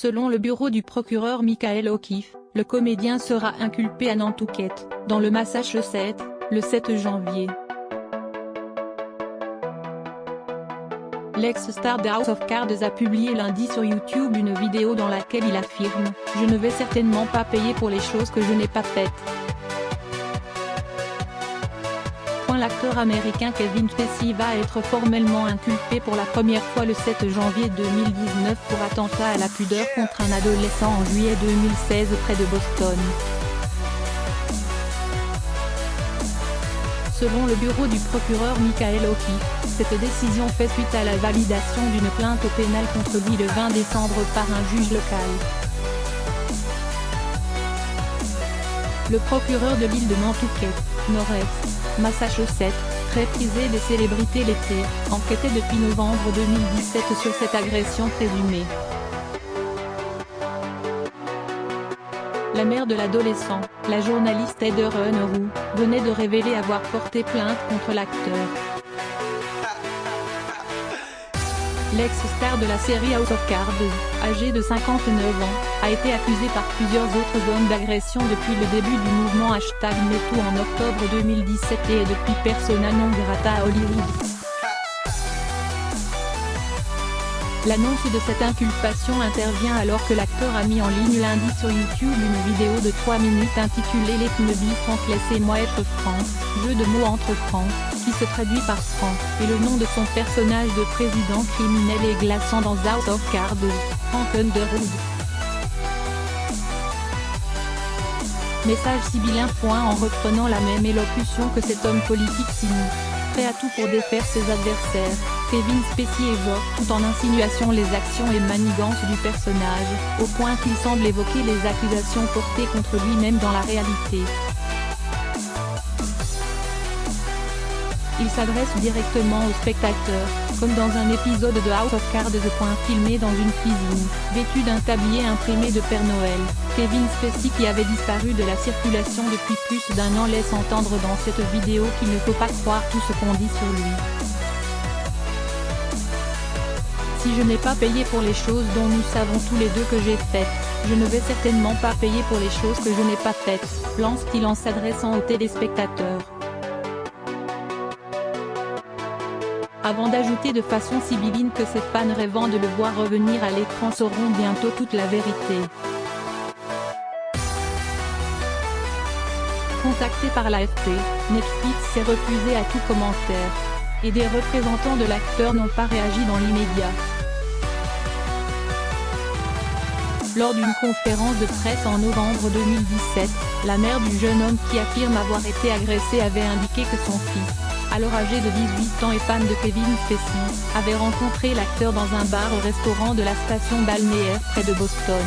Selon le bureau du procureur Michael O'Keefe, le comédien sera inculpé à Nantucket, dans le Massachusetts, le 7 janvier. L'ex-star de House of Cards a publié lundi sur YouTube une vidéo dans laquelle il affirme « Je ne vais certainement pas payer pour les choses que je n'ai pas faites ». L'acteur américain Kevin Spacey va être formellement inculpé pour la première fois le 7 janvier 2019 pour attentat à la pudeur contre un adolescent en juillet 2016 près de Boston. Selon le bureau du procureur Michael O'Keefe, cette décision fait suite à la validation d'une plainte pénale contre lui le 20 décembre par un juge local. Le procureur de l'île de Nantucket, Nord-Est, Massachusetts, très prisé des célébrités l'été, enquêtait depuis novembre 2017 sur cette agression présumée. La mère de l'adolescent, la journaliste Heather Unruh, venait de révéler avoir porté plainte contre l'acteur. L'ex-star de la série House of Cards, âgé de 59 ans, a été accusé par plusieurs autres hommes d'agression depuis le début du mouvement #MeToo en octobre 2017 et est depuis persona non grata à Hollywood. L'annonce de cette inculpation intervient alors que l'acteur a mis en ligne lundi sur YouTube une vidéo de 3 minutes intitulée Let me be Frank, laissez-moi être franc, jeu de mots entre franc, qui se traduit par franc, et le nom de son personnage de président criminel et glaçant dans House of Cards, Frank Underwood. Message sibyllin. En reprenant la même élocution que cet homme politique cynique, prêt à tout pour défaire ses adversaires, Kevin Spacey évoque tout en insinuation les actions et manigances du personnage, au point qu'il semble évoquer les accusations portées contre lui-même dans la réalité. Il s'adresse directement aux spectateurs, comme dans un épisode de House of Cards. Filmé dans une cuisine, vêtu d'un tablier imprimé de Père Noël, Kevin Spacey, qui avait disparu de la circulation depuis plus d'un an, laisse entendre dans cette vidéo qu'il ne faut pas croire tout ce qu'on dit sur lui. Si je n'ai pas payé pour les choses dont nous savons tous les deux que j'ai faites, je ne vais certainement pas payer pour les choses que je n'ai pas faites, lance-t-il en s'adressant aux téléspectateurs. Avant d'ajouter de façon sibylline que ses fans rêvant de le voir revenir à l'écran sauront bientôt toute la vérité. Contacté par l'AFP, Netflix s'est refusé à tout commentaire. Et des représentants de l'acteur n'ont pas réagi dans l'immédiat. Lors d'une conférence de presse en novembre 2017, la mère du jeune homme qui affirme avoir été agressé avait indiqué que son fils, alors âgé de 18 ans et fan de Kevin Spacey, avait rencontré l'acteur dans un bar au restaurant de la station balnéaire près de Boston.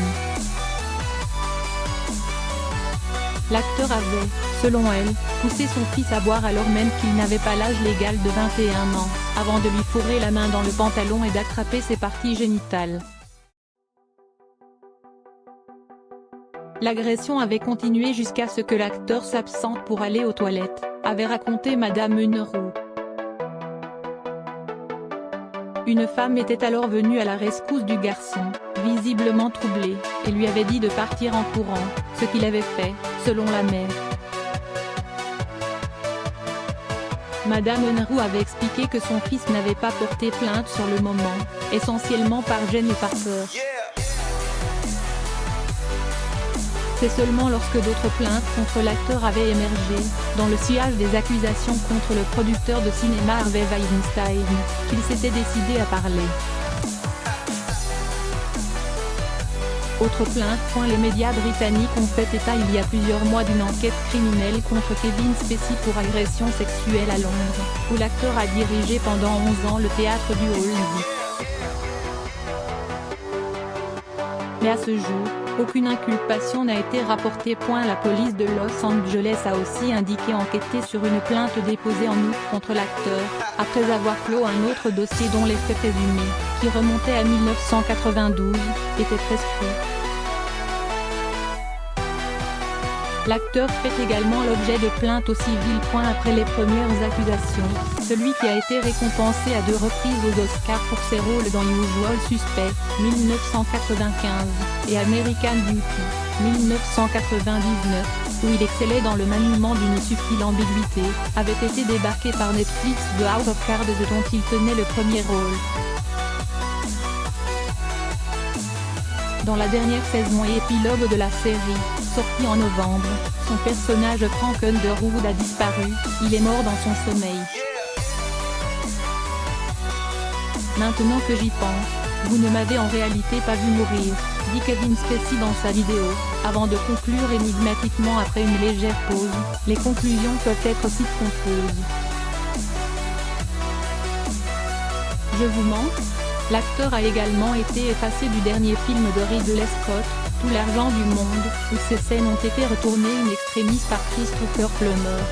L'acteur avait, selon elle, poussé son fils à boire alors même qu'il n'avait pas l'âge légal de 21 ans, avant de lui fourrer la main dans le pantalon et d'attraper ses parties génitales. L'agression avait continué jusqu'à ce que l'acteur s'absente pour aller aux toilettes, avait raconté Madame Unruh. Une femme était alors venue à la rescousse du garçon, visiblement troublé, et lui avait dit de partir en courant, ce qu'il avait fait, selon la mère. Madame Unruh avait expliqué que son fils n'avait pas porté plainte sur le moment, essentiellement par gêne et par peur. C'est seulement lorsque d'autres plaintes contre l'acteur avaient émergé, dans le sillage des accusations contre le producteur de cinéma Harvey Weinstein, qu'il s'était décidé à parler. Autre plainte. Les médias britanniques ont fait état il y a plusieurs mois d'une enquête criminelle contre Kevin Spacey pour agression sexuelle à Londres, où l'acteur a dirigé pendant 11 ans le théâtre du Hall Music. Mais à ce jour, aucune inculpation n'a été rapportée. La police de Los Angeles a aussi indiqué enquêter sur une plainte déposée en août contre l'acteur, après avoir clos un autre dossier dont les faits présumés, qui remontait à 1992, étaient prescrits. L'acteur fait également l'objet de plaintes au civil. Après les premières accusations, celui qui a été récompensé à 2 reprises aux Oscars pour ses rôles dans Usual Suspect, 1995, et American Beauty, 1999, où il excellait dans le maniement d'une subtile ambiguïté, avait été débarqué par Netflix de House of Cards dont il tenait le premier rôle. Dans la dernière saison et épilogue de la série, sortie en novembre, son personnage Frank Underwood a disparu, il est mort dans son sommeil. Maintenant que j'y pense, vous ne m'avez en réalité pas vu mourir, dit Kevin Spacey dans sa vidéo, avant de conclure énigmatiquement après une légère pause. Les conclusions peuvent être aussi trompeuses. Je vous mens ? L'acteur a également été effacé du dernier film de Ridley Scott, Tout l'argent du monde, où ces scènes ont été retournées in extremis par Christopher Plummer.